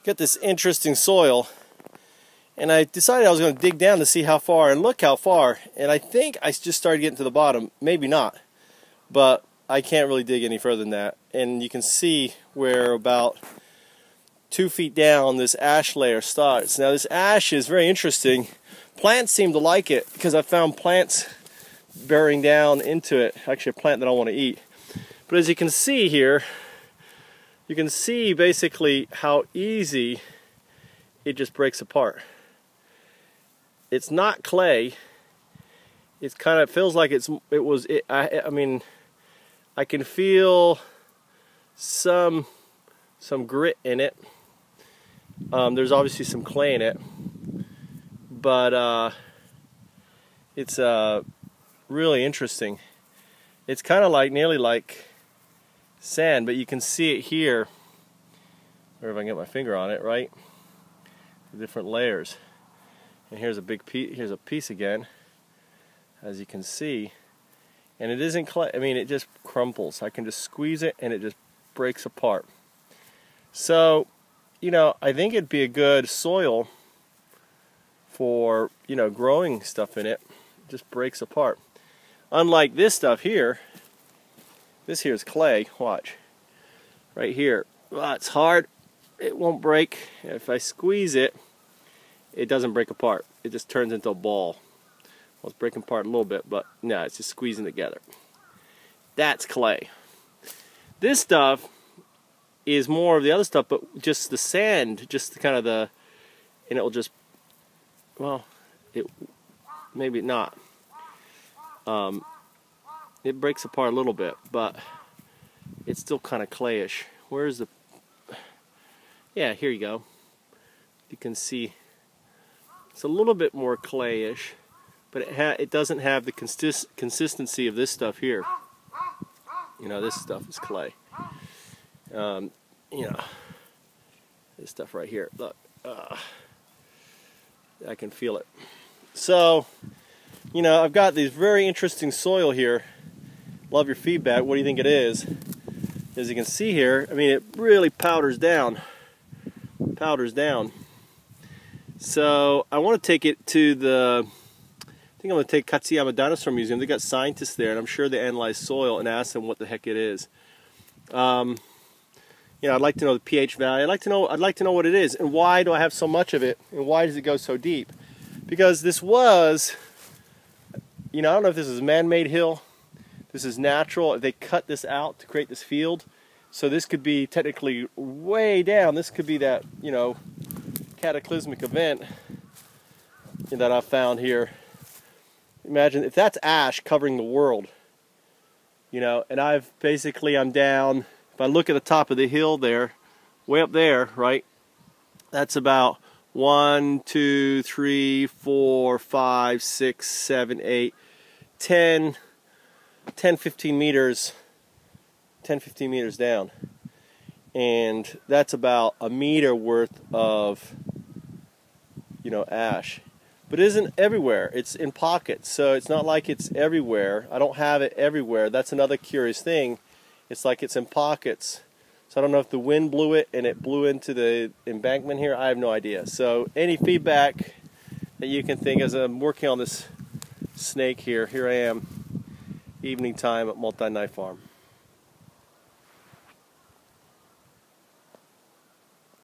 got this interesting soil, and I decided I was going to dig down to see how far, and look how far. And I think I just started getting to the bottom. Maybe not, but I can't really dig any further than that. And you can see where about 2 feet down this ash layer starts. Now this ash is very interesting. Plants seem to like it because I found plants burying down into it. Actually, a plant that I want to eat. But as you can see here, you can see basically how easy it just breaks apart. It's not clay. It's kind of feels like I mean, I can feel some grit in it. There's obviously some clay in it, but it's really interesting. It's kind of like nearly like sand, but you can see it here, or if I can get my finger on it, right? The different layers. And here's a big piece. Here's a piece again, as you can see. And it isn't clay. I mean, it just crumples. I can just squeeze it, and it just breaks apart. So, you know, I think it'd be a good soil for, you know, growing stuff in it. It just breaks apart. Unlike this stuff here, this here is clay. Watch. Right here. Well, it's hard. It won't break. If I squeeze it, it doesn't break apart. It just turns into a ball. Well, it's breaking apart a little bit, but no, it's just squeezing together. That's clay. This stuff is more of the other stuff, but just the sand, just kind of the, and it will just, well, it maybe not. It breaks apart a little bit, but it's still kind of clayish. Where's the, yeah, here you go. You can see it's a little bit more clayish, but it doesn't have the consistency of this stuff here. You know, this stuff is clay. You know, this stuff right here. Look, I can feel it. So, you know, I've got this very interesting soil here. Love your feedback. What do you think it is? As you can see here, I mean, it really powders down. Powders down. So I want to take it to the, I think I'm going to take Katsuyama Dinosaur Museum. They got scientists there, and I'm sure they analyze soil and ask them what the heck it is. You know, I'd like to know the pH value. I'd like to know what it is, and why do I have so much of it, and why does it go so deep? Because this was, you know, I don't know if this is a man-made hill. This is natural. They cut this out to create this field. So this could be technically way down. This could be that, you know, cataclysmic event that I found here. Imagine if that's ash covering the world, you know, and I'm down. If I look at the top of the hill there, way up there, right, that's about 1, 2, 3, 4, 5, 6, 7, 8, 10, 15 meters, 15 meters down. And that's about a meter worth of, you know, ash. But it isn't everywhere. It's in pockets. So it's not like it's everywhere. I don't have it everywhere. That's another curious thing. It's like it's in pockets. So I don't know if the wind blew it and it blew into the embankment here. I have no idea. So any feedback that you can think as I'm working on this snake here. Here I am, evening time at Multi Knife Farm.